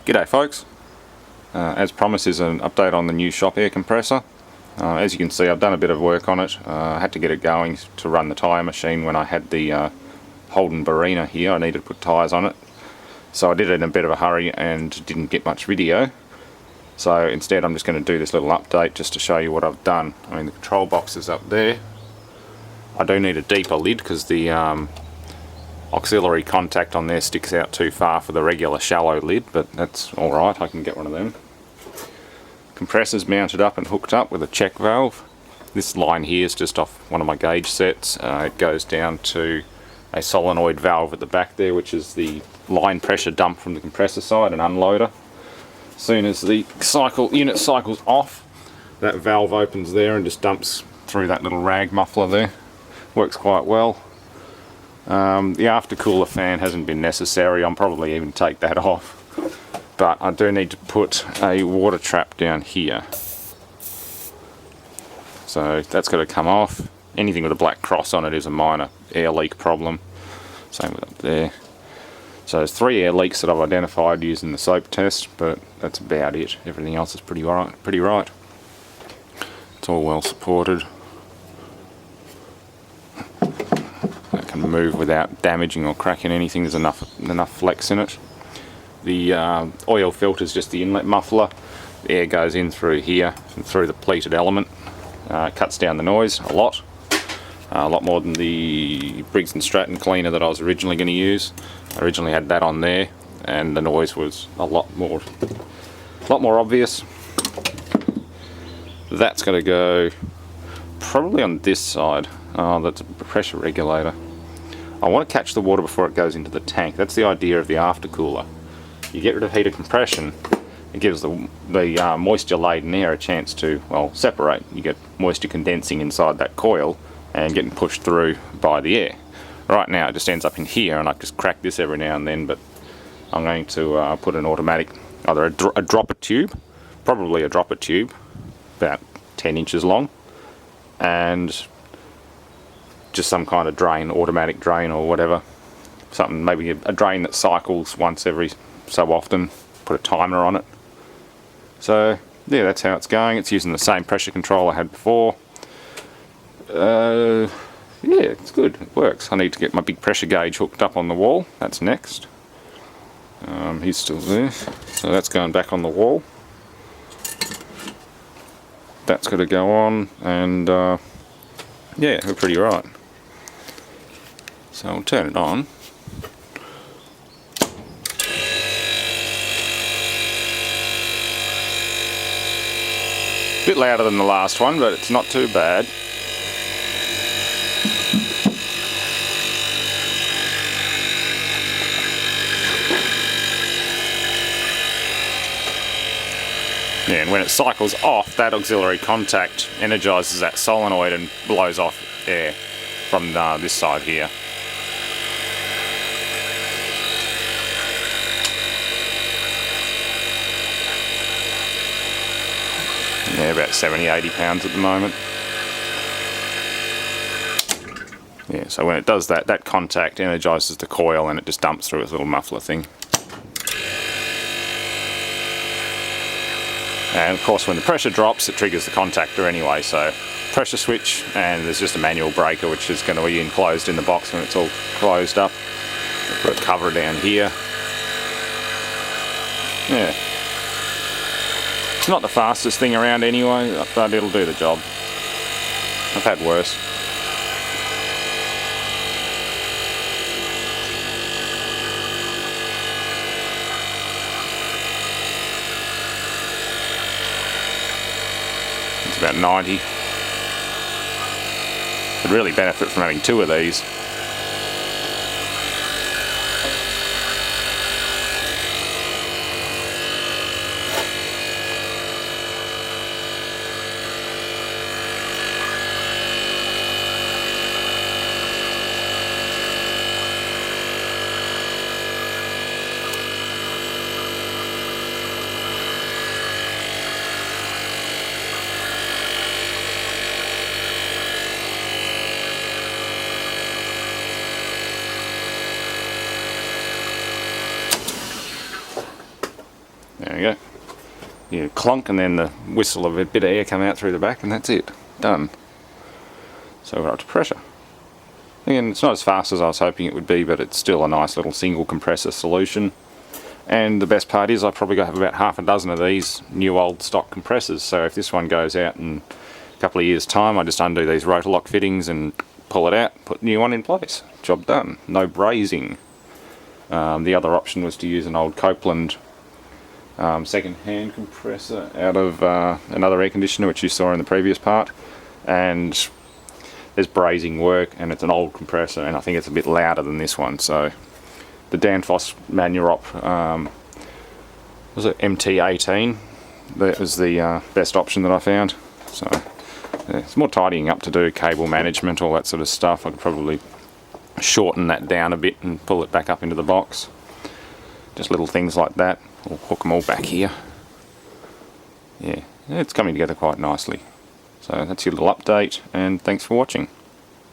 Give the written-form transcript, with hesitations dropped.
G'day folks, as promised is an update on the new shop air compressor. As you can see, I've done a bit of work on it. I had to get it going to run the tyre machine when I had the Holden Barina here. I needed to put tyres on it, so I did it in a bit of a hurry and didn't get much video. So instead I'm just going to do this little update just to show you what I've done. I mean, the control box is up there. I do need a deeper lid because the auxiliary contact on there sticks out too far for the regular shallow lid, but that's alright, I can get one of them. Compressor's mounted up and hooked up with a check valve. This line here is just off one of my gauge sets. It goes down to a solenoid valve at the back there, which is the line pressure dump from the compressor side, an unloader. As soon as the unit cycles off, that valve opens there and just dumps through that little rag muffler there. Works quite well. The aftercooler fan hasn't been necessary. I'll probably even take that off, but I do need to put a water trap down here, so that's got to come off. Anything with a black cross on it is a minor air leak problem. Same with up there. So there's 3 air leaks that I've identified using the soap test, but that's about it. Everything else is pretty right. It's all well supported. Move without damaging or cracking anything. There's enough flex in it. The oil filter is just the inlet muffler. The air goes in through here and through the pleated element. Cuts down the noise a lot more than the Briggs & Stratton cleaner that I was originally going to use. I originally had that on there and the noise was a lot more obvious. That's got to go probably on this side. Oh, that's a pressure regulator. I want to catch the water before it goes into the tank. That's the idea of the aftercooler. You get rid of heat of compression, it gives the moisture laden air a chance to, well, separate. You get moisture condensing inside that coil and getting pushed through by the air. Right now it just ends up in here, and I just crack this every now and then, but I'm going to put an automatic, either a dropper tube, probably a dropper tube, about 10 inches long, and just some kind of drain, automatic drain or whatever. Something, maybe a drain that cycles once every so often, put a timer on it. So yeah, that's how it's going. It's using the same pressure control I had before. Yeah, it's good, it works. I need to get my big pressure gauge hooked up on the wall. That's next. He's still there, so that's going back on the wall. That's got to go on, and yeah, we're pretty right. So I'll turn it on. A bit louder than the last one, but it's not too bad. Yeah, and when it cycles off, that auxiliary contact energizes that solenoid and blows off air from this side here. Yeah, about 70-80 pounds at the moment. Yeah, so when it does that, that contact energizes the coil and it just dumps through its little muffler thing. And of course when the pressure drops, it triggers the contactor anyway, so pressure switch, and there's just a manual breaker which is going to be enclosed in the box when it's all closed up. We'll put a cover down here. Yeah. It's not the fastest thing around anyway, but it'll do the job. I've had worse. It's about 90. I'd really benefit from having 2 of these. There we go. You clunk and then the whistle of a bit of air come out through the back and that's it. Done. So we're up to pressure. Again, it's not as fast as I was hoping it would be, but it's still a nice little single compressor solution. And the best part is I probably have about half a dozen of these new old stock compressors, so if this one goes out in a couple of years time, I just undo these rotor lock fittings and pull it out, put a new one in place. Job done. No brazing. The other option was to use an old Copeland second-hand compressor out of another air conditioner which you saw in the previous part, and there's brazing work and it's an old compressor and I think it's a bit louder than this one, so the Danfoss Manurop was it Mt2? That was the best option that I found. So yeah, it's more tidying up to do, cable management, all that sort of stuff. I could probably shorten that down a bit and pull it back up into the box. Just little things like that. We'll hook them all back here. Yeah, it's coming together quite nicely. So that's your little update, and thanks for watching.